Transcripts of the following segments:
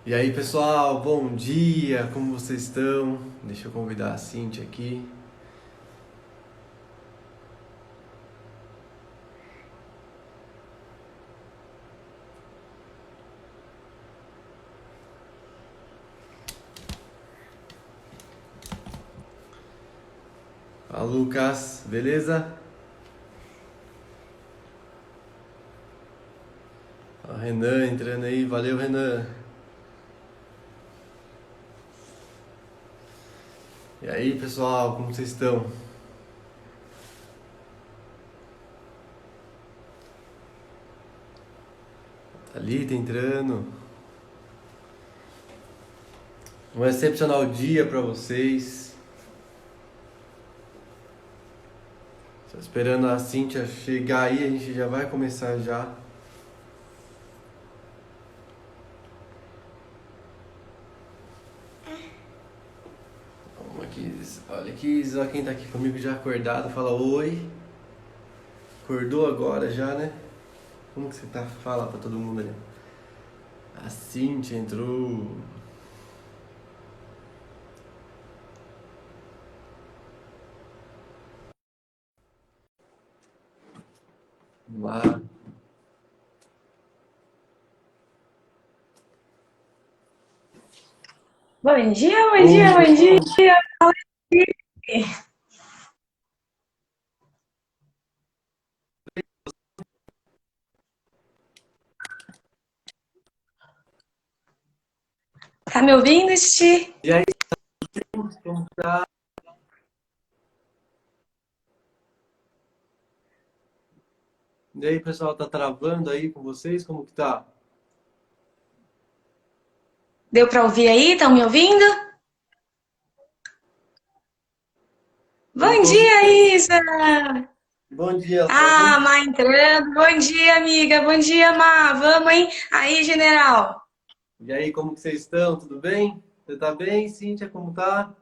E aí, pessoal, bom dia, como vocês estão? Deixa eu convidar a Cintia aqui. Fala, Lucas, beleza? Ó, Renan entrando aí, valeu, Renan. E aí, pessoal, como vocês estão? Thalita entrando. Um excepcional dia para vocês. Tô esperando a Cintia chegar aí, a gente já vai começar já. Vamos aqui, olha aqui, só quem tá aqui comigo já acordado, fala oi. Acordou agora já, né? Como que você tá? Fala pra todo mundo ali. A Cintia entrou. Vamos lá. Bom dia, bom Bom dia, bom dia. dia. Tá me ouvindo, Sti? E aí, como tá? E aí, pessoal, tá travando aí com vocês? Como que tá? Deu pra ouvir aí? Estão me ouvindo? Eu Bom tô ouvindo. dia, Isa! Bom dia, Laura. Ah, Má entrando. Bom dia, amiga. Bom dia, Má. Vamos, hein? Aí, general. E aí, como que vocês estão? Tudo bem? Você tá bem, Cíntia? Como tá?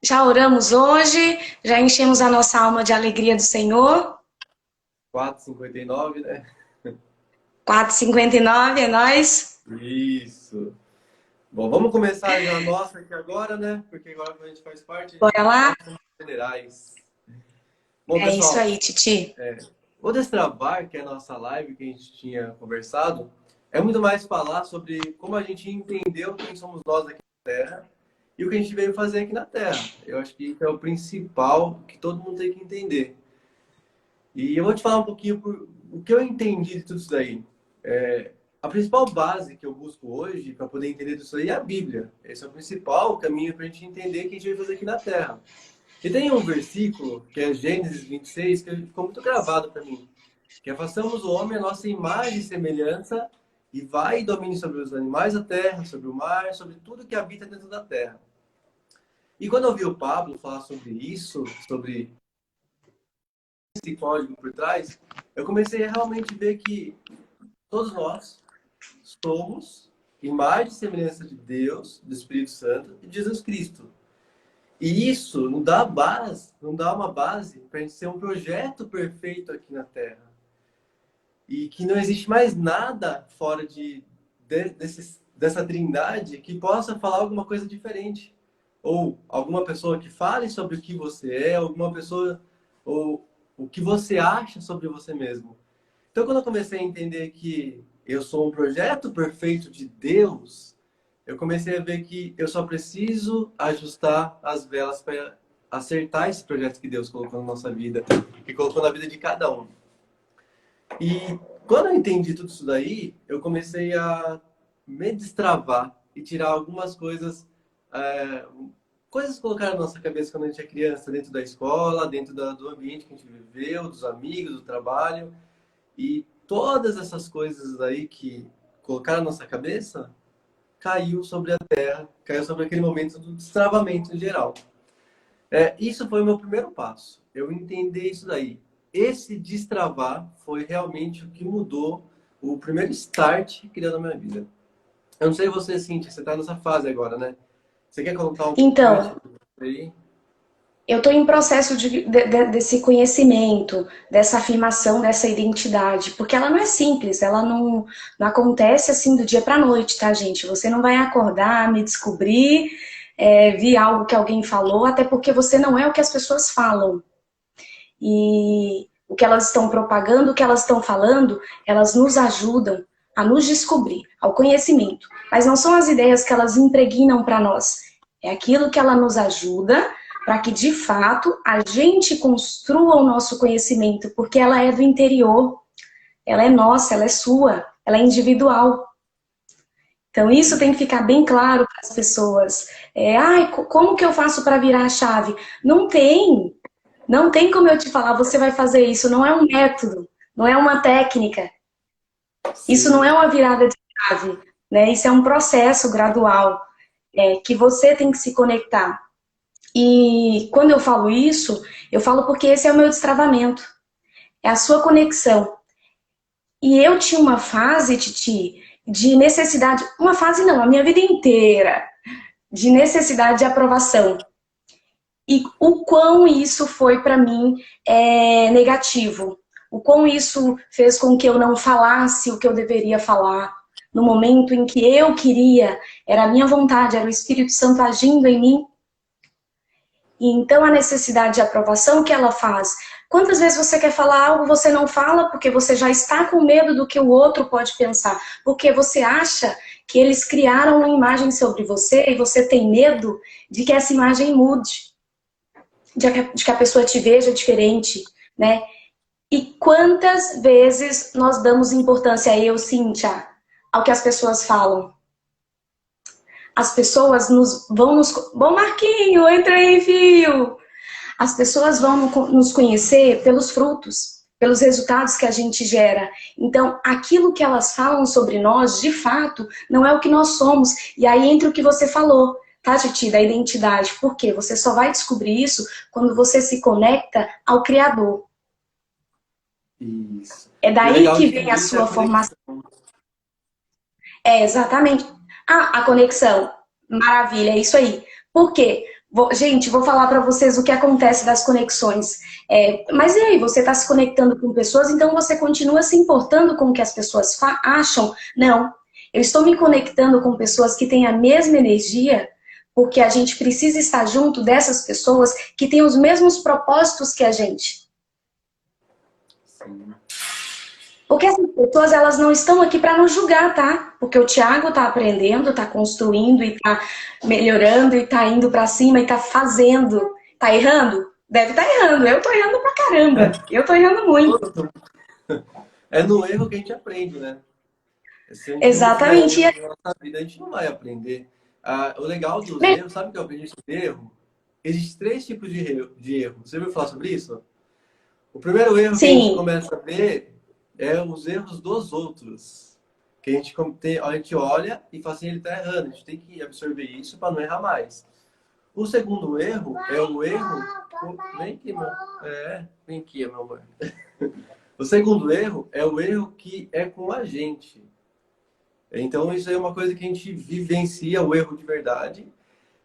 Já oramos hoje, já enchemos a nossa alma de alegria do Senhor. 4h59, né? 4:59 é nós. Isso. Bom, vamos começar já a nossa aqui agora, né? Porque agora a gente faz parte, Bora lá? nós somos generais. Bom, É isso pessoal, aí, Titi. o Destravar, que é a nossa live que a gente tinha conversado, é muito mais falar sobre como a gente entendeu quem somos nós aqui na Terra e o que a gente veio fazer aqui na Terra. Eu acho que isso é o principal que todo mundo tem que entender. E eu vou te falar um pouquinho o que eu entendi de tudo isso daí. A principal base que eu busco hoje para poder entender tudo isso aí é a Bíblia. Esse é o principal caminho para a gente entender o que a gente veio fazer aqui na Terra. E tem um versículo, que é Gênesis 26, que ficou muito gravado para mim. Que é: façamos o homem a nossa imagem e semelhança, e vai e domine sobre os animais da terra, sobre o mar, sobre tudo que habita dentro da terra. E quando eu vi o Pablo falar sobre isso, sobre esse código por trás, eu comecei a realmente ver que todos nós somos imagem e semelhança de Deus, do Espírito Santo e de Jesus Cristo. E isso não dá uma base para a gente ser um projeto perfeito aqui na Terra. E que não existe mais nada fora dessa trindade que possa falar alguma coisa diferente. Ou alguma pessoa que fale sobre o que você é, alguma pessoa, ou o que você acha sobre você mesmo. Então, quando eu comecei a entender que eu sou um projeto perfeito de Deus, eu comecei a ver que eu só preciso ajustar as velas para acertar esse projeto que Deus colocou na nossa vida e colocou na vida de cada um. E quando eu entendi tudo isso daí, eu comecei a me destravar e tirar algumas coisas, é, coisas que colocaram na nossa cabeça quando a gente é criança, dentro da escola, dentro do ambiente que a gente viveu, dos amigos, do trabalho. E todas essas coisas aí que colocaram na nossa cabeça, caiu sobre a terra, caiu sobre aquele momento do destravamento em geral. Isso foi o meu primeiro passo. Eu entender isso daí. Esse destravar foi realmente o que mudou o primeiro start que deu na minha vida. Eu não sei você, Cintia, você está nessa fase agora, né? Você quer contar um pouco pra gente Então, aí? eu estou em processo desse conhecimento, dessa afirmação, dessa identidade, porque ela não é simples, ela não acontece assim do dia para a noite, tá, gente? Você não vai acordar, me descobrir, vir algo que alguém falou, até porque você não é o que as pessoas falam. E o que elas estão propagando, o que elas estão falando, elas nos ajudam a nos descobrir, ao conhecimento. Mas não são as ideias que elas impregnam para nós, é aquilo que ela nos ajuda para que, de fato, a gente construa o nosso conhecimento, porque ela é do interior, ela é nossa, ela é sua, ela é individual. Então, isso tem que ficar bem claro para as pessoas. Como que eu faço para virar a chave? Não tem. Não tem como eu te falar, você vai fazer isso. Não é um método, não é uma técnica. Isso não é uma virada de chave, né? Isso é um processo gradual, que você tem que se conectar. E quando eu falo isso, eu falo porque esse é o meu destravamento. É a sua conexão. E eu tinha uma fase, Titi, de necessidade, uma fase não, a minha vida inteira, de necessidade de aprovação. E o quão isso foi para mim negativo. O quão isso fez com que eu não falasse o que eu deveria falar. No momento em que eu queria, era a minha vontade, era o Espírito Santo agindo em mim. E então a necessidade de aprovação que ela faz. Quantas vezes você quer falar algo, você não fala porque você já está com medo do que o outro pode pensar. Porque você acha que eles criaram uma imagem sobre você e você tem medo de que essa imagem mude. De que a pessoa te veja diferente, né? E quantas vezes nós damos importância, eu, Cíntia, ao que as pessoas falam? As pessoas vão nos... Bom, Marquinho, entra aí, filho! As pessoas vão nos conhecer pelos frutos, pelos resultados que a gente gera. Então, aquilo que elas falam sobre nós, de fato, não é o que nós somos. E aí entra o que você falou, tá, Titi, da identidade. Por quê? Você só vai descobrir isso quando você se conecta ao Criador. Isso. É E o daí legal que de vem tudo a isso é a sua formação. conexão. Exatamente. A conexão. Maravilha, é isso aí. Por quê? Gente, vou falar para vocês o que acontece das conexões. Mas e aí, você está se conectando com pessoas, então você continua se importando com o que as pessoas acham? Não. Eu estou me conectando com pessoas que têm a mesma energia, porque a gente precisa estar junto dessas pessoas que têm os mesmos propósitos que a gente. Sim. Porque essas pessoas, elas não estão aqui para nos julgar, tá? Porque o Thiago tá aprendendo, tá construindo e tá melhorando e tá indo para cima e tá fazendo. Tá errando? Deve estar errando. Eu tô errando pra caramba. Eu tô errando muito. É no erro que a gente aprende, né? Se a gente não tiver Exatamente. erro na nossa vida, a gente não vai aprender. O legal dos erros, sabe o que eu aprendi sobre erro? Existem três tipos de erro. Você ouviu falar sobre isso? O primeiro erro que a gente Sim, começa a ver é os erros dos outros. Que a gente olha e fala assim, ele está errando. A gente tem que absorver isso para não errar mais. O segundo erro é o erro... Vem aqui, meu. Vem aqui, meu amor. O segundo erro é o erro que é com a gente. Então, isso é uma coisa que a gente vivencia, o erro de verdade.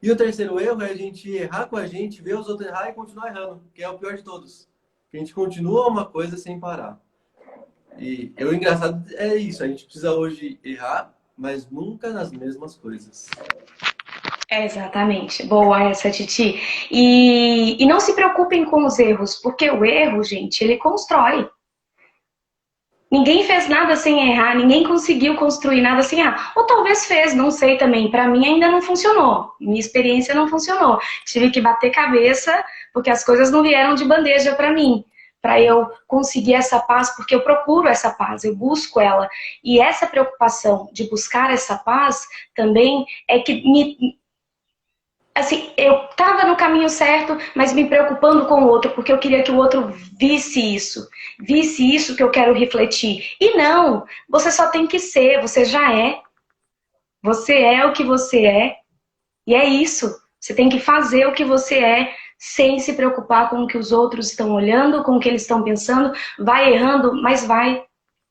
E o terceiro erro é a gente errar com a gente, ver os outros errar e continuar errando, que é o pior de todos. Que a gente continua uma coisa sem parar. E o engraçado é isso, a gente precisa hoje errar, mas nunca nas mesmas coisas. exatamente. Boa essa, Titi. E não se preocupem com os erros, porque o erro, gente, ele constrói. Ninguém fez nada sem errar, ninguém conseguiu construir nada sem errar. Ou talvez fez, não sei também. Para mim ainda não funcionou. Minha experiência não funcionou. Tive que bater cabeça porque as coisas não vieram de bandeja para mim. Para eu conseguir essa paz, porque eu procuro essa paz, eu busco ela. E essa preocupação de buscar essa paz também é que assim, eu estava no caminho certo, mas me preocupando com o outro, porque eu queria que o outro visse isso que eu quero refletir. E não, você só tem que ser, você já é. Você é o que você é, e é isso. Você tem que fazer o que você é, sem se preocupar com o que os outros estão olhando, com o que eles estão pensando. Vai errando, mas vai.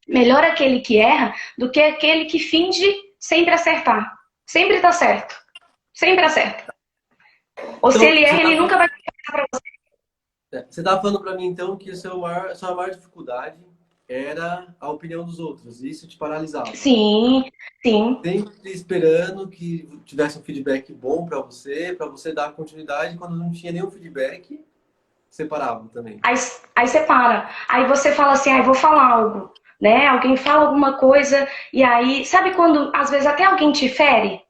Melhor aquele que erra do que aquele que finge sempre acertar. Sempre tá certo. Sempre acerta. Ou se Então, ele você erra, está ele nunca vai Você estava falando para mim, então, que sua maior dificuldade era a opinião dos outros. E isso te paralisava. Sim, sim. Sempre esperando que tivesse um feedback bom para você dar continuidade. Quando não tinha nenhum feedback, você parava também. Aí você para. Aí você fala assim, ah, eu vou falar algo, né? Alguém fala alguma coisa e aí, sabe quando às vezes até alguém te fere?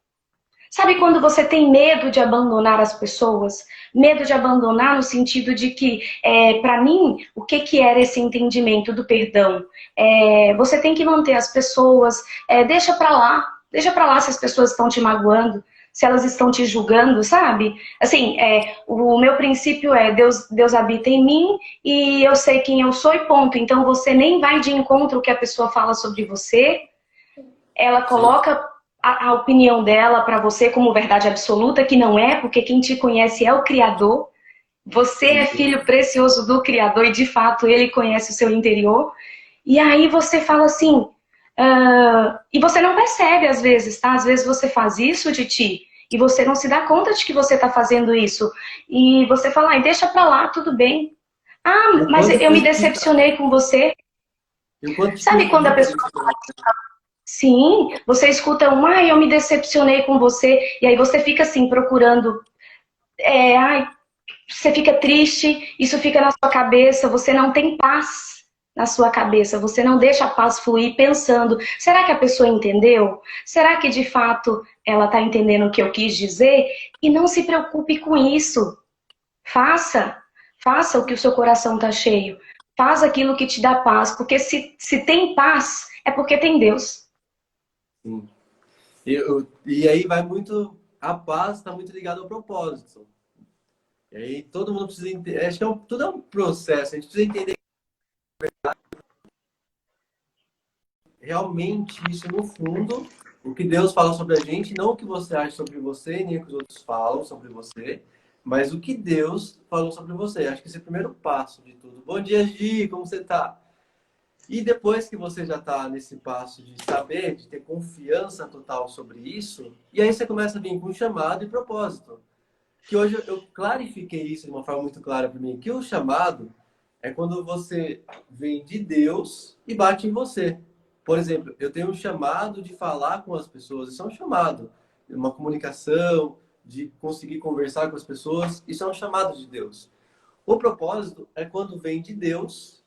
Sabe quando você tem medo de abandonar as pessoas? Medo de abandonar no sentido de que, para mim, o que, que era esse entendimento do perdão? Você tem que manter as pessoas, deixa pra lá se as pessoas estão te magoando, se elas estão te julgando, sabe? Assim, o meu princípio é Deus habita em mim e eu sei quem eu sou e ponto. Então você nem vai de encontro o que a pessoa fala sobre você, ela Sim, coloca a opinião dela para você como verdade absoluta, que não é, porque quem te conhece é o Criador. Você é sim. filho precioso do Criador e de fato ele conhece o seu interior. E aí você fala assim, e você não percebe às vezes, tá? Às vezes você faz isso de ti e você não se dá conta de que você está fazendo isso. E você fala, ai, deixa pra lá, tudo bem. E Ah, o mas quanto eu me prejudica, decepcionei com você. e o quanto te Sabe quando a prejudica pessoa. isso também. Sim, você escuta um, ai, eu me decepcionei com você, e aí você fica assim, procurando, ai, você fica triste, isso fica na sua cabeça, você não tem paz na sua cabeça, você não deixa a paz fluir pensando, será que a pessoa entendeu? Será que de fato ela está entendendo o que eu quis dizer? E não se preocupe com isso. Faça, faça o que o seu coração está cheio. Faz aquilo que te dá paz, porque se tem paz, é porque tem Deus. Sim. E aí vai muito. A paz está muito ligada ao propósito. E aí todo mundo precisa entender. Acho que tudo é um processo. A gente precisa entender realmente isso no fundo, o que Deus fala sobre a gente, não o que você acha sobre você, nem o que os outros falam sobre você, mas o que Deus falou sobre você. Acho que esse é o primeiro passo de tudo. Bom dia, Gi, como você tá? E depois que você já está nesse passo de saber, de ter confiança total sobre isso, e aí você começa a vir com chamado e propósito. Que hoje eu clarifiquei isso de uma forma muito clara para mim, que o chamado é quando você vem de Deus e bate em você. Por exemplo, eu tenho um chamado de falar com as pessoas, isso é um chamado, uma comunicação, de conseguir conversar com as pessoas, isso é um chamado de Deus. O propósito é quando vem de Deus,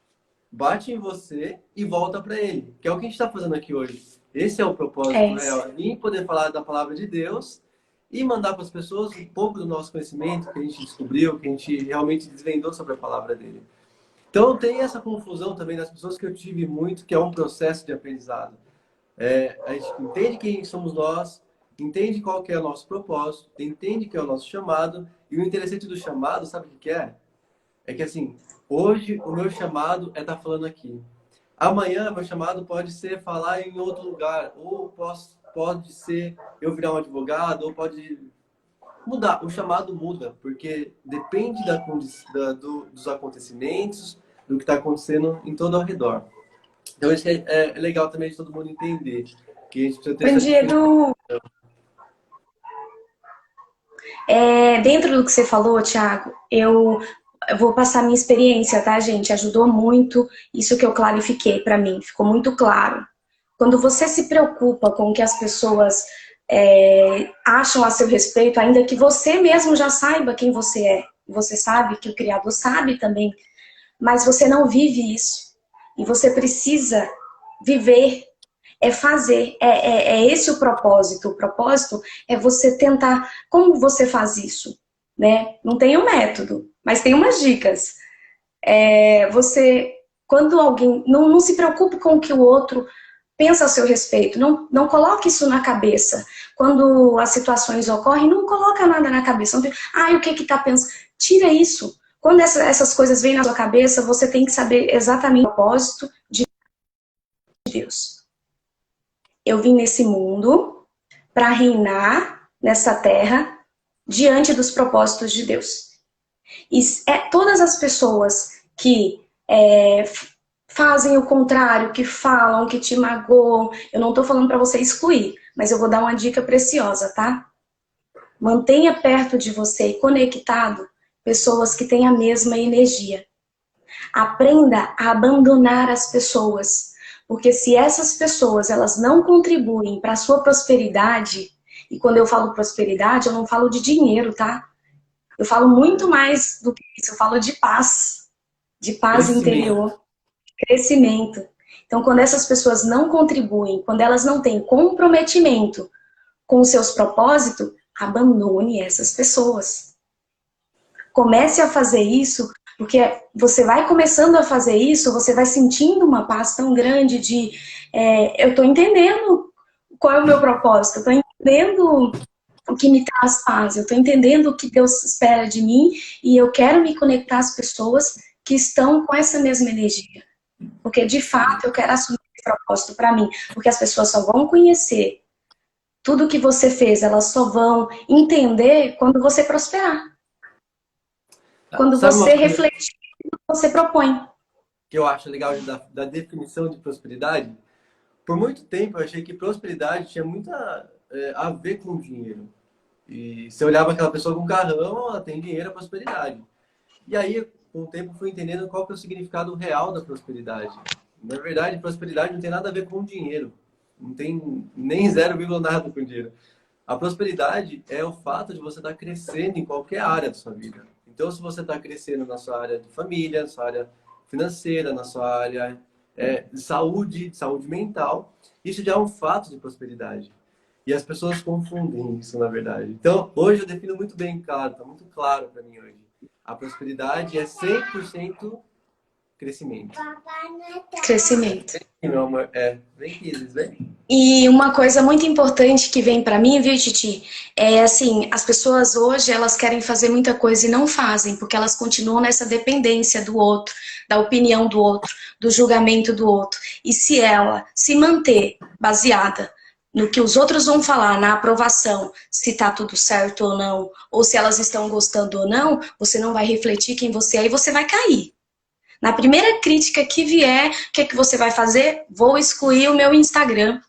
bate em você e volta para Ele, que é o que a gente está fazendo aqui hoje. Esse é o propósito É, real, vir poder falar da palavra de Deus e mandar para as pessoas um pouco do nosso conhecimento que a gente descobriu, que a gente realmente desvendou sobre a palavra dele. Então tem essa confusão também das pessoas que eu tive muito, que é um processo de aprendizado. A gente entende quem somos nós, entende qual que é o nosso propósito, entende que é o nosso chamado, e o interessante do chamado, sabe o que é? É que assim, hoje o meu chamado é estar falando aqui. Amanhã meu chamado pode ser falar em outro lugar, ou pode ser eu virar um advogado, ou pode mudar. O chamado muda, porque depende dos acontecimentos, do que está acontecendo em todo ao redor. Então isso é legal também de todo mundo entender, que a gente precisa ter bom essa dia, diferença. Edu. Dentro do que você falou, Thiago, eu vou passar minha experiência, tá, gente? Ajudou muito isso que eu clarifiquei para mim, ficou muito claro. Quando você se preocupa com o que as pessoas acham a seu respeito, ainda que você mesmo já saiba quem você é, você sabe que o Criador sabe também, mas você não vive isso. E você precisa viver, fazer. É esse o propósito. O propósito é você tentar. Como você faz isso? Né? Não tem um método, mas tem umas dicas. Você, quando alguém. Não se preocupe com o que o outro pensa a seu respeito. Não coloque isso na cabeça. Quando as situações ocorrem, não coloca nada na cabeça. Não, o que está pensando? Tira isso. Quando essas coisas vêm na sua cabeça, você tem que saber exatamente o propósito de Deus. Eu vim nesse mundo para reinar nessa terra diante dos propósitos de Deus. E todas as pessoas que fazem o contrário, que falam, que te magoam, eu não estou falando para você excluir, mas eu vou dar uma dica preciosa, tá? Mantenha perto de você e conectado pessoas que têm a mesma energia. Aprenda a abandonar as pessoas, porque se essas pessoas elas não contribuem para a sua prosperidade, e quando eu falo prosperidade, eu não falo de dinheiro, tá? Eu falo muito mais do que isso, eu falo de paz Crescimento. interior, crescimento. Então, quando essas pessoas não contribuem, quando elas não têm comprometimento com os seus propósitos, abandone essas pessoas. Comece a fazer isso, porque você vai começando a fazer isso, você vai sentindo uma paz tão grande de eu estou entendendo qual é o meu propósito, eu estou entendendo o que me traz paz, eu estou entendendo o que Deus espera de mim e eu quero me conectar às pessoas que estão com essa mesma energia. Porque, de fato, eu quero assumir esse propósito para mim. Porque as pessoas só vão conhecer tudo que você fez, elas só vão entender quando você prosperar. Quando Sabe uma você coisa refletir o que você propõe. que eu acho legal da definição de prosperidade? Por muito tempo eu achei que prosperidade tinha muito a ver com dinheiro. E se eu olhava aquela pessoa com carrão, ela tem dinheiro, é prosperidade. E aí, com o tempo, fui entendendo qual que é o significado real da prosperidade. Na verdade, prosperidade não tem nada a ver com dinheiro. Não tem nem 0, nada com dinheiro. A prosperidade é o fato de você estar crescendo em qualquer área da sua vida. Então, se você está crescendo na sua área de família, na sua área financeira, na sua área de saúde mental, isso já é um fato de prosperidade. E as pessoas confundem isso, na verdade. Então, hoje eu defino muito bem, claro, está muito claro para mim hoje. A prosperidade é 100% crescimento. Crescimento. E, meu amor, vem aqui, eles vêm. E uma coisa muito importante que vem pra mim, viu, Titi? É assim, as pessoas hoje, elas querem fazer muita coisa e não fazem, porque elas continuam nessa dependência do outro, da opinião do outro, do julgamento do outro. E se ela se manter baseada no que os outros vão falar, na aprovação, se tá tudo certo ou não, ou se elas estão gostando ou não, você não vai refletir quem você é e você vai cair. Na primeira crítica que vier, o que é que você vai fazer? Vou excluir o meu Instagram.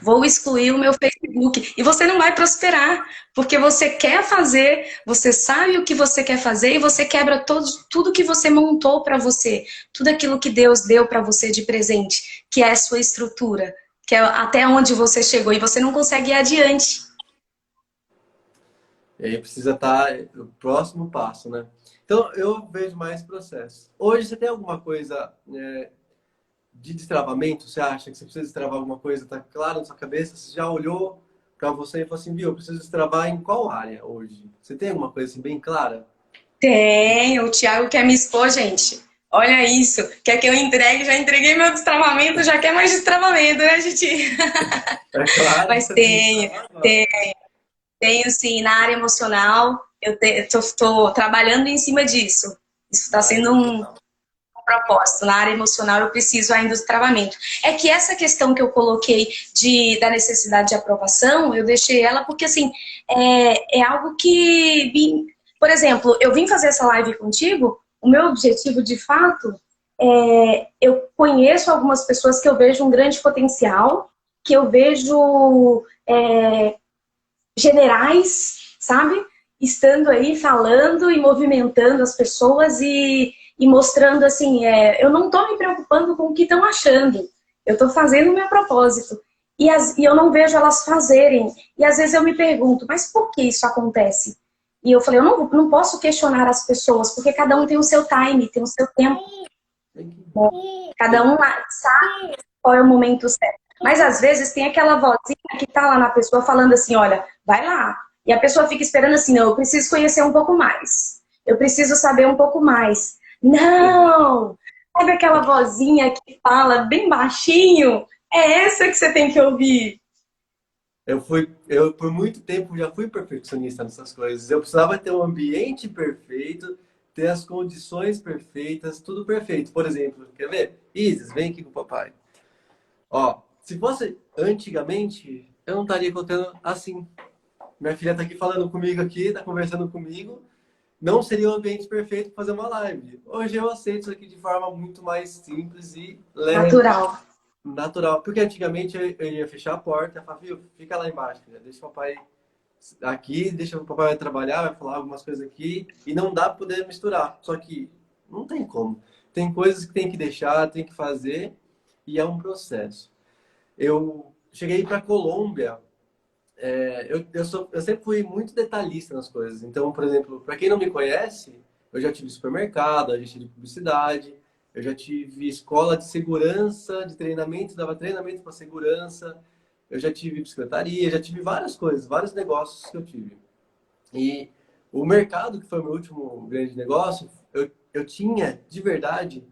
Vou excluir o meu Facebook. E você não vai prosperar, porque você quer fazer, você sabe o que você quer fazer e você quebra tudo que você montou para você, tudo aquilo que Deus deu para você de presente, que é a sua estrutura, que é até onde você chegou e você não consegue ir adiante. E aí precisa estar o próximo passo, né? Então, eu vejo mais processo. Hoje, você tem alguma coisa de destravamento? Você acha que você precisa destravar alguma coisa? Está claro na sua cabeça? Você já olhou para você e falou assim, viu, eu preciso destravar em qual área hoje? Você tem alguma coisa assim bem clara? Tem, o Thiago quer me expor, gente. Olha isso, quer que eu entregue, já entreguei meu destravamento, já quer mais destravamento, né, gente? É claro que Mas você tem que destravar agora. tenho sim, na área emocional, eu estou trabalhando em cima disso. Isso está Na área sendo um emocional. propósito. Na área emocional, eu preciso ainda do travamento. É que essa questão que eu coloquei da necessidade de aprovação, eu deixei ela porque, assim, é algo que... Por exemplo, eu vim fazer essa live contigo, o meu objetivo, de fato, eu conheço algumas pessoas que eu vejo um grande potencial, que eu vejo generais, sabe? Estando aí falando e movimentando as pessoas e mostrando assim, eu não estou me preocupando com o que estão achando, eu estou fazendo o meu propósito. E eu não vejo elas fazerem. E às vezes eu me pergunto, mas por que isso acontece? E eu falei, eu não posso questionar as pessoas, porque cada um tem o seu time, tem o seu tempo. Cada um sabe qual é o momento certo. Mas às vezes tem aquela vozinha que tá lá na pessoa falando assim, olha, vai lá. E a pessoa fica esperando assim, não, eu preciso conhecer um pouco mais. Eu preciso saber um pouco mais. Não! Sabe aquela vozinha que fala bem baixinho? É essa que você tem que ouvir. Eu por muito tempo já fui perfeccionista nessas coisas. Eu precisava ter um ambiente perfeito, ter as condições perfeitas, tudo perfeito. Por exemplo, quer ver? Isis, vem aqui com o papai. Ó, se fosse antigamente, eu não estaria contando assim. Minha filha tá aqui falando comigo aqui, tá conversando comigo. Não seria um ambiente perfeito para fazer uma live. Hoje eu aceito isso aqui de forma muito mais simples e leve, Natural. natural. Porque antigamente eu ia fechar a porta e falar, viu, fica lá embaixo, filha, deixa o papai aqui, deixa o papai vai trabalhar, vai falar algumas coisas aqui, e não dá para poder misturar. Só que não tem como. Tem coisas que tem que deixar, tem que fazer, e é um processo. Eu cheguei para Colômbia, eu sempre fui muito detalhista nas coisas. Então, por exemplo, para quem não me conhece, eu já tive supermercado, agente de publicidade, eu já tive escola de segurança, de treinamento, dava treinamento para segurança, eu já tive bicicletaria, já tive várias coisas, vários negócios que eu tive. E o mercado, que foi o meu último grande negócio, eu tinha, de verdade,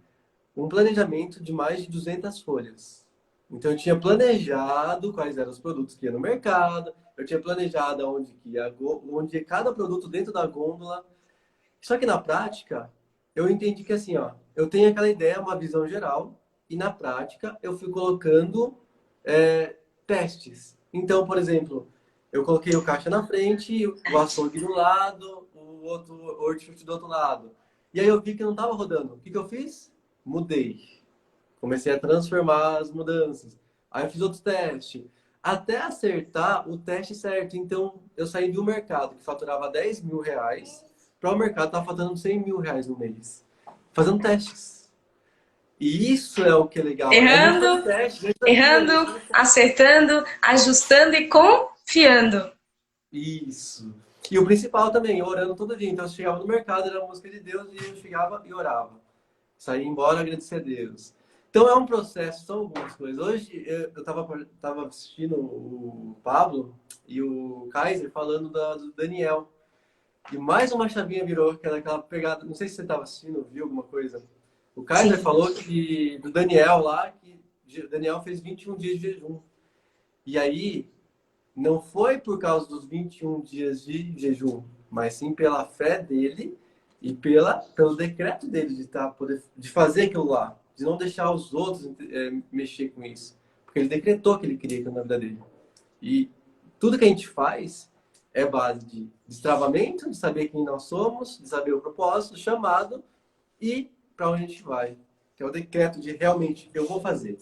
um planejamento de mais de 200 folhas. Então, eu tinha planejado quais eram os produtos que ia no mercado, eu tinha planejado onde, que ia, onde ia cada produto dentro da gôndola. Só que na prática, eu entendi que assim, ó, eu tenho aquela ideia, uma visão geral, e na prática eu fui colocando testes. Então, por exemplo, eu coloquei o caixa na frente, o açougue do lado, o outro o hortifruti do outro lado. E aí eu vi que não estava rodando. O que que eu fiz? Mudei. Comecei a transformar as mudanças. Aí eu fiz outro teste. Até acertar o teste certo. Então, eu saí de um mercado que faturava R$ 10.000 para o mercado que estava faturando R$ 100.000 no mês. Fazendo testes. E isso é o que é legal. É muito Errando, teste, muito errando, desafio. acertando, ajustando e confiando. Isso. E o principal também, orando todo dia. Então, eu chegava no mercado, era a música de Deus, e eu chegava e orava. Saía embora, agradecer a Deus. Então, é um processo, são algumas coisas. Hoje, eu estava assistindo o Pablo e o Kaiser falando do Daniel. E mais uma chavinha virou, que era aquela pegada. Não sei se você estava assistindo, viu alguma coisa. O Kaiser Sim. falou que do Daniel lá, que o Daniel fez 21 dias de jejum. E aí, não foi por causa dos 21 dias de jejum, mas sim pela fé dele e pelo decreto dele de fazer aquilo lá, de não deixar os outros mexer com isso. Porque ele decretou que ele queria aquilo na vida dele. E tudo que a gente faz é base de destravamento, de saber quem nós somos, de saber o propósito, o chamado e para onde a gente vai. Que é o decreto de realmente eu vou fazer.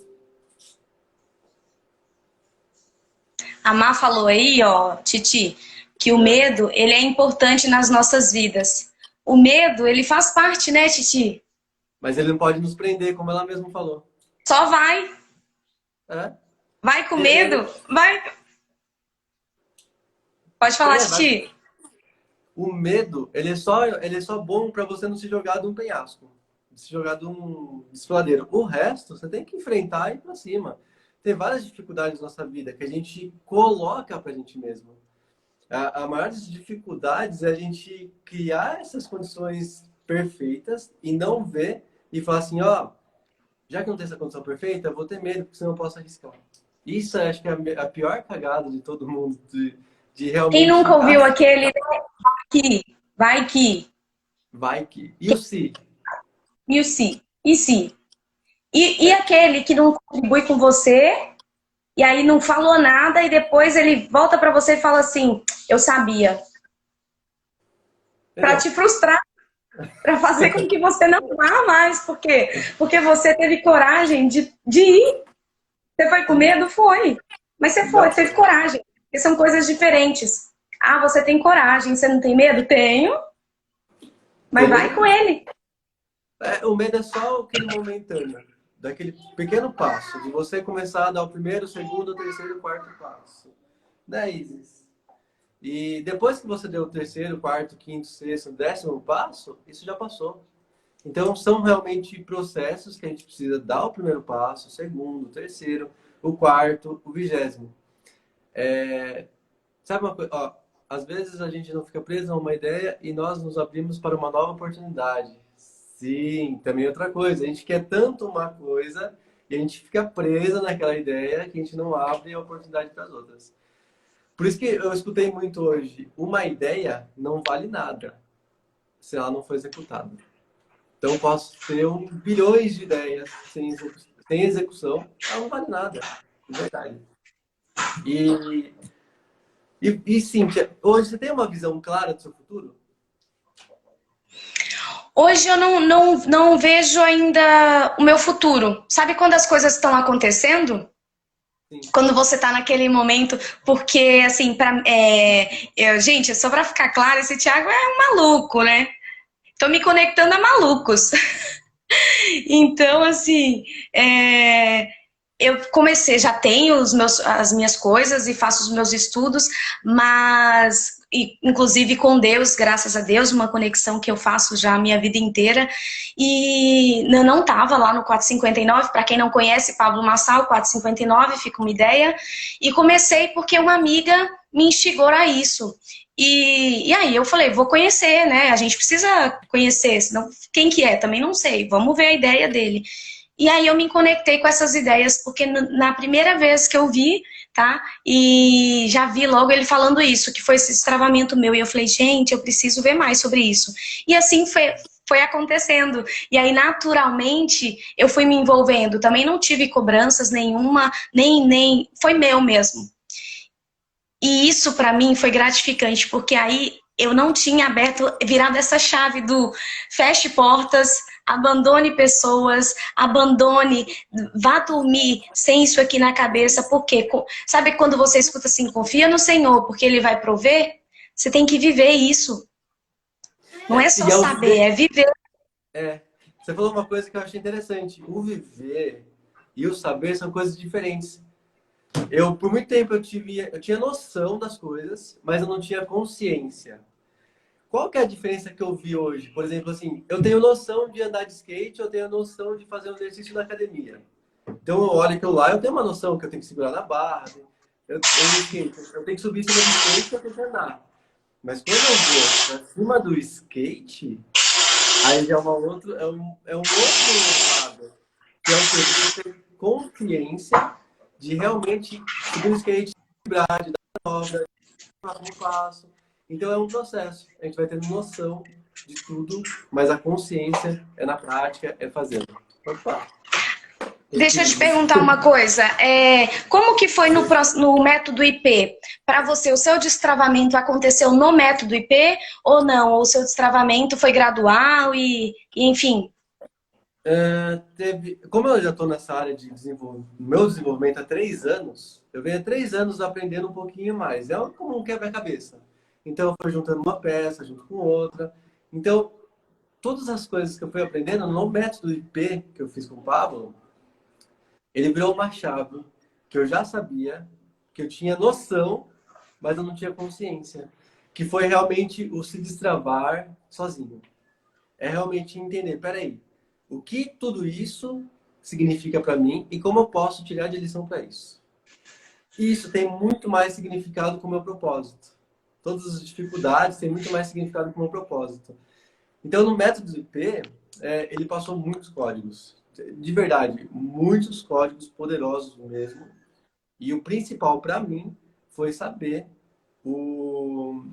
A Má falou aí, ó, Titi, que o medo, ele é importante nas nossas vidas. O medo, ele faz parte, né, Titi? Mas ele não pode nos prender, como ela mesma falou. Só vai. É? Vai com Ele, medo. Vai. Pode falar, vai. Titi. O medo, ele é só bom para você não se jogar de um penhasco, se jogar de um desfiladeiro. O resto, você tem que enfrentar e ir para cima. Tem várias dificuldades na nossa vida que a gente coloca para a gente mesmo. A maior das dificuldades é a gente criar essas condições perfeitas e não ver e falar assim, ó, já que não tem essa condição perfeita, eu vou ter medo, porque senão eu posso arriscar. Isso eu acho que é a pior cagada de todo mundo, de Quem nunca realmente ouviu aquele que, vai que, vai que. E o se? e o se, e se? E aquele que não contribui com você, e aí não falou nada, e depois ele volta pra você e fala assim, eu sabia. Pra Entendeu? te frustrar, pra fazer com que você não vá mais. Por quê? Porque você teve coragem de ir. Você foi com medo? Foi. Mas você foi, Não. teve coragem. Porque são coisas diferentes. Ah, você tem coragem, você não tem medo? Tenho. Mas vai com Tem. ele. O medo é só aquele momentâneo, daquele pequeno passo, de você começar a dar o primeiro, o segundo, o terceiro, o quarto passo. 10. E depois que você deu o terceiro, quarto, quinto, sexto, 10º passo, isso já passou. Então, são realmente processos que a gente precisa dar o primeiro passo, o segundo, o terceiro, o quarto, o 20º. Sabe uma coisa? Ó, às vezes a gente não fica preso a uma ideia e nós nos abrimos para uma nova oportunidade. Sim, também outra coisa. A gente quer tanto uma coisa e a gente fica presa naquela ideia que a gente não abre a oportunidade para as outras. Por isso que eu escutei muito hoje, uma ideia não vale nada se ela não for executada. Então, eu posso ter bilhões de ideias sem execução, ela não vale nada, de verdade. E, Cíntia, hoje você tem uma visão clara do seu futuro? Hoje eu não vejo ainda o meu futuro. Sabe quando as coisas estão acontecendo? sim. Quando você tá naquele momento, porque, assim, gente, só pra ficar claro, esse Thiago é um maluco, né? Tô me conectando a malucos. Então, assim, é, eu comecei, já tenho as minhas coisas e faço os meus estudos, mas, inclusive com Deus, graças a Deus, uma conexão que eu faço já a minha vida inteira. E eu não estava lá no 459, para quem não conhece, Pablo Marçal, 459, fica uma ideia. E comecei porque uma amiga me instigou a isso. E aí eu falei, vou conhecer, né? A gente precisa conhecer, senão quem que é? Também não sei, vamos ver a ideia dele. E aí eu me conectei com essas ideias, porque na primeira vez que eu vi, tá? E já vi logo ele falando isso, que foi esse destravamento meu. E eu falei, gente, eu preciso ver mais sobre isso. E assim foi acontecendo. E aí, naturalmente, eu fui me envolvendo. Também não tive cobranças nenhuma, nem foi meu mesmo. E isso para mim foi gratificante, porque aí eu não tinha virado essa chave do feche portas, abandone pessoas, abandone, vá dormir sem isso aqui na cabeça, porque sabe quando você escuta assim, confia no Senhor, porque Ele vai prover? Você tem que viver isso. Não é só E ao saber, viver, é viver. você falou uma coisa que eu achei interessante. O viver e o saber são coisas diferentes. Por muito tempo, eu tinha noção das coisas, mas eu não tinha consciência. Qual que é a diferença que eu vi hoje? Por exemplo, assim, eu tenho noção de andar de skate, eu tenho noção de fazer um exercício na academia. Então, eu olho aquilo lá, eu tenho uma noção que eu tenho que segurar na barra, no skate, eu tenho que subir em cima do skate, eu tenho que andar. Mas quando eu vou pra cima do skate, aí já é um outro lado. Que é o quê? Você ter consciência de realmente subir no skate, vibrar, de dar manobra, como faço. Então é um processo. A gente vai tendo noção de tudo, mas a consciência é na prática, é fazendo. Opa, Deixa eu te perguntar uma coisa. Como que foi no método IP? Para você, o seu destravamento aconteceu no método IP ou não? Ou o seu destravamento foi gradual enfim? Como eu já estou nessa área de meu desenvolvimento há 3 anos, eu venho há 3 anos aprendendo um pouquinho mais. É como um quebra-cabeça. Então eu fui juntando uma peça junto com outra. Então, todas as coisas que eu fui aprendendo no método IP que eu fiz com o Pablo, ele virou uma chave que eu já sabia, que eu tinha noção, mas eu não tinha consciência. Que foi realmente o se destravar sozinho. É realmente entender, peraí, o que tudo isso significa para mim e como eu posso tirar de lição para isso. Isso tem muito mais significado com o meu propósito. Todas as dificuldades têm muito mais significado com o meu propósito. Então, no método IP, ele passou muitos códigos. De verdade, muitos códigos poderosos mesmo. E o principal para mim foi saber o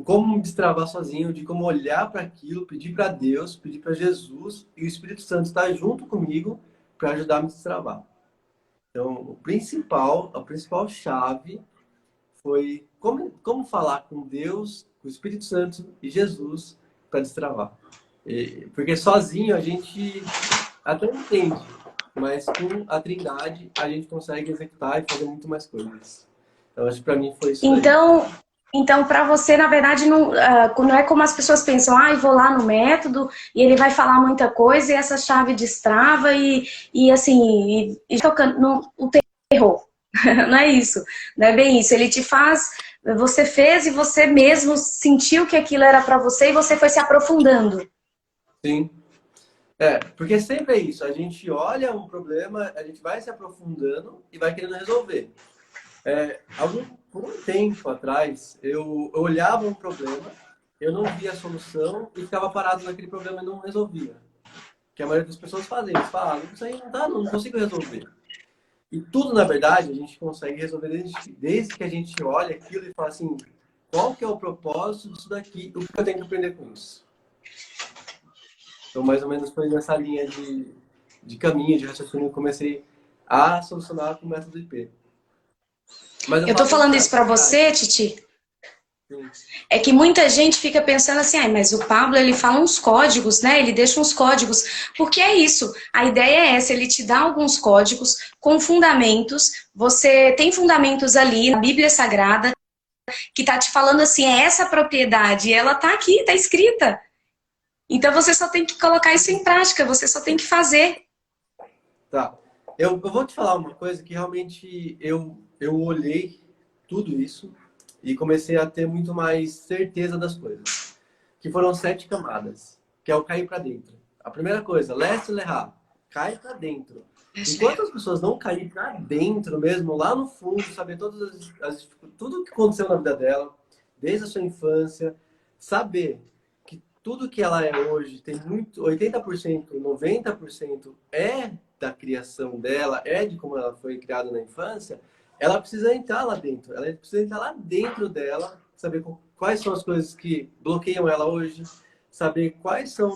como me destravar sozinho, de como olhar para aquilo, pedir para Deus, pedir para Jesus e o Espírito Santo estar junto comigo para ajudar a me destravar. Então, a principal chave foi como falar com Deus, com o Espírito Santo e Jesus para destravar. Porque sozinho a gente até entende, mas com a Trindade a gente consegue executar e fazer muito mais coisas. Então, acho que para mim foi isso aí. Então, para você, na verdade, não é como as pessoas pensam, vou lá no método e ele vai falar muita coisa e essa chave destrava e assim, tocando o terror. Não é isso, não é bem isso. Ele te faz, você fez e você mesmo sentiu que aquilo era para você e você foi se aprofundando. Sim. Porque sempre é isso. A gente olha um problema, a gente vai se aprofundando e vai querendo resolver. Por um tempo atrás, eu olhava um problema, eu não via a solução e ficava parado naquele problema e não resolvia. Que a maioria das pessoas fazem, eles falam, isso aí não dá, não consigo resolver. E tudo, na verdade, a gente consegue resolver desde que a gente olha aquilo e fala assim, qual que é o propósito disso daqui? O que eu tenho que aprender com isso? Então, mais ou menos foi nessa linha de caminho, de raciocínio, que eu comecei a solucionar com o método IP. Mas eu Eu tô falo muito falando da isso para você, verdade. Titi. sim. É que muita gente fica pensando assim, mas o Pablo, ele fala uns códigos, né? Ele deixa uns códigos. Porque é isso. A ideia é essa, ele te dá alguns códigos com fundamentos. Você tem fundamentos ali na Bíblia Sagrada que tá te falando assim, é essa propriedade, ela tá aqui, tá escrita. Então você só tem que colocar isso em prática, você só tem que fazer. Tá. Eu vou te falar uma coisa que realmente eu olhei tudo isso e comecei a ter muito mais certeza das coisas. Que foram 7 camadas, que é o cair para dentro. A primeira coisa, leste lerrar, cai para dentro. Enquanto as pessoas não caírem para dentro mesmo, lá no fundo, saber tudo o que aconteceu na vida dela, desde a sua infância, saber que tudo que ela é hoje, tem muito, 80%, 90% é da criação dela, é de como ela foi criada na infância, ela precisa entrar lá dentro. Ela precisa entrar lá dentro dela, saber quais são as coisas que bloqueiam ela hoje, saber quais são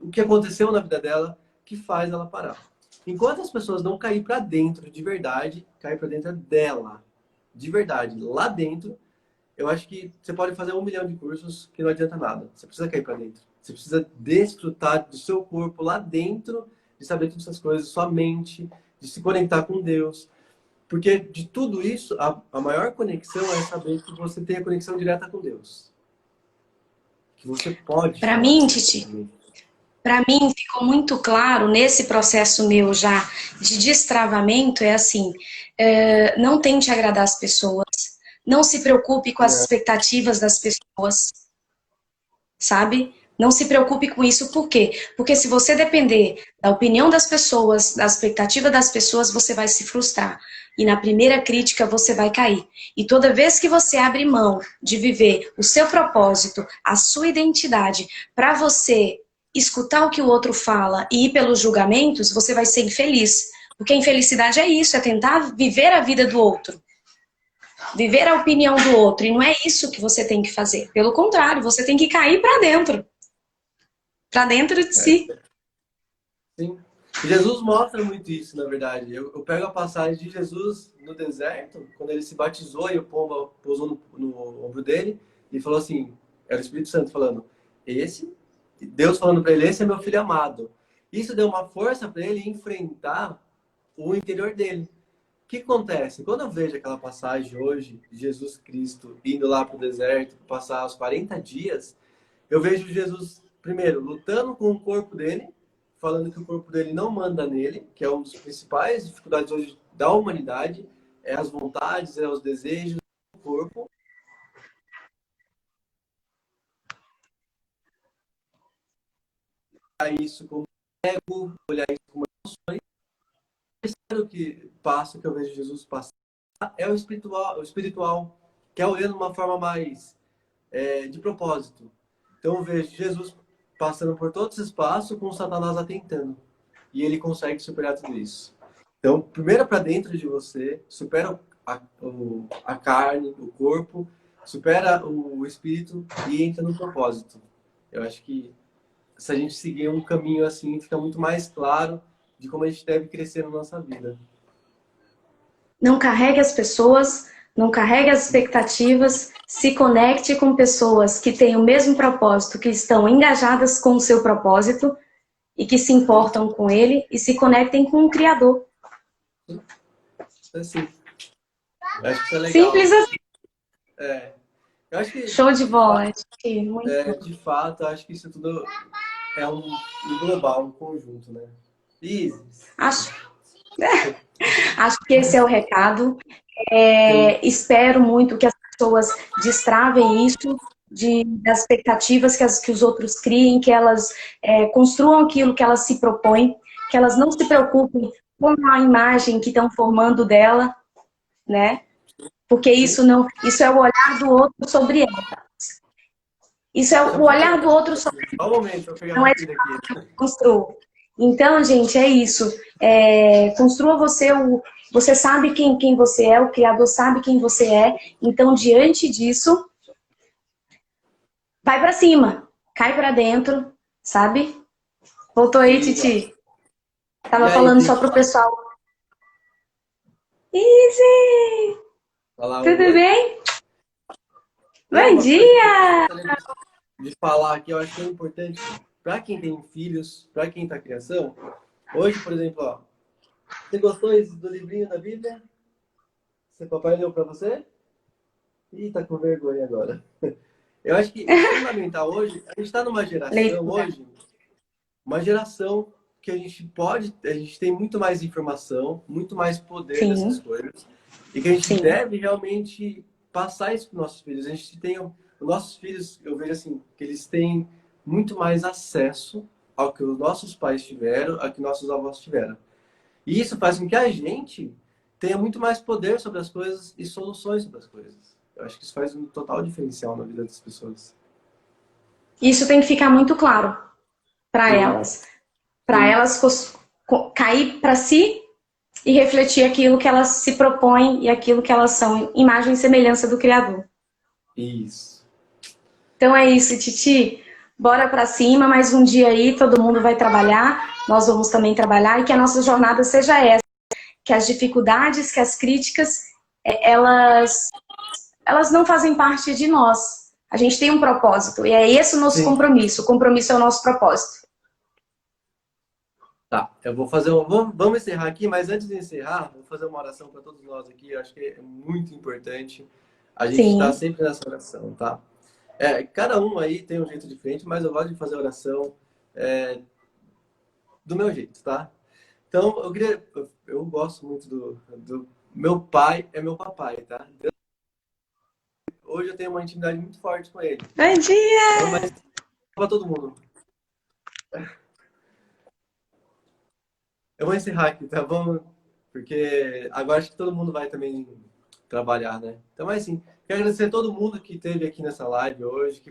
o que aconteceu na vida dela que faz ela parar. Enquanto as pessoas não caírem para dentro de verdade, cair para dentro dela, de verdade, lá dentro, eu acho que você pode fazer 1 milhão de cursos que não adianta nada. Você precisa cair para dentro. Você precisa desfrutar do seu corpo lá dentro, de saber todas essas coisas, sua mente, de se conectar com Deus. Porque de tudo isso, a maior conexão é saber que você tem a conexão direta com Deus. Que você pode Para falar mim, com Titi, Ele. para mim ficou muito claro nesse processo meu já de destravamento, é assim, não tente agradar as pessoas, não se preocupe com as É, expectativas das pessoas, sabe? Não se preocupe com isso, por quê? Porque se você depender da opinião das pessoas, da expectativa das pessoas, você vai se frustrar. E na primeira crítica você vai cair. E toda vez que você abre mão de viver o seu propósito, a sua identidade, para você escutar o que o outro fala e ir pelos julgamentos, você vai ser infeliz. Porque a infelicidade é isso, é tentar viver a vida do outro. Viver a opinião do outro. E não é isso que você tem que fazer. Pelo contrário, você tem que cair para dentro. Para dentro de si. sim. Jesus mostra muito isso, na verdade. Eu pego a passagem de Jesus no deserto, quando ele se batizou e o pombo pousou no ombro dele e falou assim, era o Espírito Santo falando, Deus falando para ele, esse é meu filho amado. Isso deu uma força para ele enfrentar o interior dele. O que acontece? Quando eu vejo aquela passagem hoje, de Jesus Cristo indo lá para o deserto, passar os 40 dias, eu vejo Jesus, primeiro, lutando com o corpo dele, falando que o corpo dele não manda nele, que é uma das principais dificuldades hoje da humanidade, é as vontades, é os desejos do corpo. Olhar isso como ego, olhar isso como emoções. O terceiro que eu vejo Jesus passar é o espiritual, que é olhando de uma forma mais de propósito. Então eu vejo Jesus passando por todo esse espaço com o Satanás atentando. E ele consegue superar tudo isso. Então, primeiro para dentro de você, supera a carne, o corpo, supera o espírito e entra no propósito. Eu acho que se a gente seguir um caminho assim, fica muito mais claro de como a gente deve crescer na nossa vida. Não carregue as pessoas, não carregue as expectativas, se conecte com pessoas que têm o mesmo propósito, que estão engajadas com o seu propósito e que se importam com ele e se conectem com o Criador. Assim, eu acho que isso é legal. Simples assim. É, eu acho que, Show de bola. Muito. de fato, eu acho que isso tudo é um global, um conjunto, né? Isis. Acho, acho que esse é o recado. Sim, Espero muito que as pessoas destravem isso das expectativas que os outros criem, que elas construam aquilo que elas se propõem, que elas não se preocupem com a imagem que estão formando dela, né? Porque sim. isso é o olhar do outro sobre ela. Isso é o olhar do outro sobre Só um momento, vou pegar ela, não é minha de filha aqui. construa. Então, gente, é isso. Construa você sabe quem você é, o Criador sabe quem você é. Então, diante disso, vai pra cima, cai pra dentro, sabe? Voltou aí, Sim, ó. Titi. E Tava aí, falando tem só que pro pessoal. Easy! falar um Tudo oi? bem? Tem Bom alguma coisa que eu dia! gostaria de falar aqui, eu acho que é importante para quem tem filhos, para quem está criação. Hoje, por exemplo, ó, você gostou do livrinho da Bíblia? Seu papai leu para você? Ih, tá com vergonha agora. Eu acho que o fundamental hoje, a gente está numa geração Leitura. hoje, uma geração que a gente tem muito mais informação, muito mais poder dessas Sim, coisas, e que a gente sim. deve realmente passar isso para os nossos filhos. A gente tem, os nossos filhos, eu vejo assim, que eles têm muito mais acesso ao que os nossos pais tiveram, ao que nossos avós tiveram. E isso faz com que a gente tenha muito mais poder sobre as coisas e soluções sobre as coisas. Eu acho que isso faz um total diferencial na vida das pessoas. Isso tem que ficar muito claro para Sim, elas. Para sim, elas cair para si e refletir aquilo que elas se propõem e aquilo que elas são, imagem e semelhança do Criador. isso. Então é isso, Titi. Bora para cima, mais um dia aí, todo mundo vai trabalhar, nós vamos também trabalhar e que a nossa jornada seja essa, que as dificuldades, que as críticas, elas não fazem parte de nós. A gente tem um propósito e é esse o nosso Sim. compromisso. O compromisso é o nosso propósito. Tá, eu vou fazer vamos encerrar aqui, mas antes de encerrar, vou fazer uma oração para todos nós aqui. Eu acho que é muito importante a gente estar Sim. sempre nessa oração, tá? Cada um aí tem um jeito diferente, mas eu gosto de fazer a oração do meu jeito, tá? Então, eu gosto muito do meu pai, é meu papai, tá? Hoje eu tenho uma intimidade muito forte com ele. Bom dia! Então, mas para todo mundo. Eu vou encerrar aqui, tá bom? Porque agora acho que todo mundo vai também trabalhar, né? Então, mas assim, quero agradecer a todo mundo que esteve aqui nessa live hoje.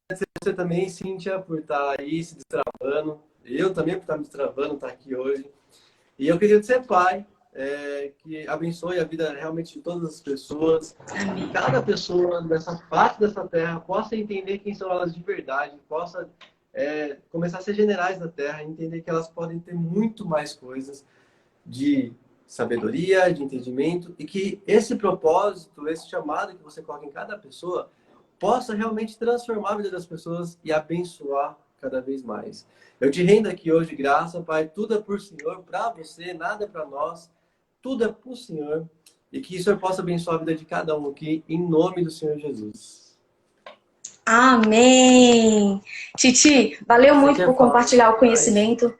Você também, Cíntia, por estar aí se destravando. Eu também por estar me destravando, estar aqui hoje. E eu queria ser pai, que abençoe a vida realmente de todas as pessoas. Que cada pessoa dessa parte dessa terra possa entender quem são elas de verdade, possa começar a ser generais na terra, entender que elas podem ter muito mais coisas de sabedoria, de entendimento, e que esse propósito, esse chamado que você coloca em cada pessoa, possa realmente transformar a vida das pessoas e abençoar cada vez mais. Eu te rendo aqui hoje, graça, Pai, tudo é por Senhor, para você, nada é para nós, tudo é por Senhor, e que o Senhor possa abençoar a vida de cada um aqui, em nome do Senhor Jesus. Amém! Titi, valeu Você muito quer por falar compartilhar o mais? conhecimento.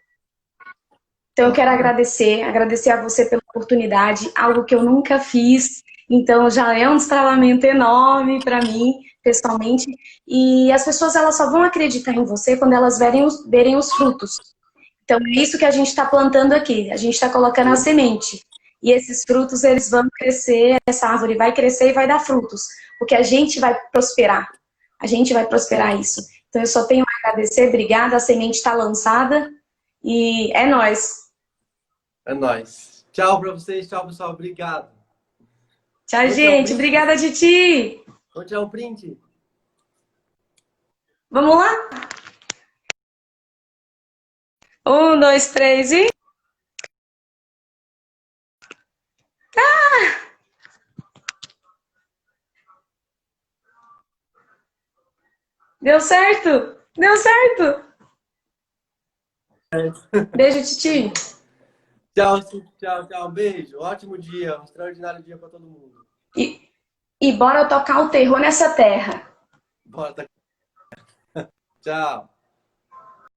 Então, eu quero agradecer a você pela oportunidade, algo que eu nunca fiz. Então, já é um destravamento enorme para mim, pessoalmente. E as pessoas elas só vão acreditar em você quando elas verem os frutos. Então, é isso que a gente está plantando aqui. A gente está colocando a semente. E esses frutos, eles vão crescer, essa árvore vai crescer e vai dar frutos. Porque a gente vai prosperar. A gente vai prosperar isso. Então, eu só tenho a agradecer. Obrigada, a semente está lançada. E é nóis. É nóis. Tchau para vocês, tchau, pessoal. Obrigado. Tchau, Vamos tirar um gente. print? Obrigada, Titi. Vamos tirar um print? Vamos lá? 1, 2, 3 e... Deu certo! Deu certo! Beijo, Titi. Tchau, tchau, tchau. Beijo. Ótimo dia. Um extraordinário dia para todo mundo. E, e bora tocar o terror nessa terra. Bora. Tchau.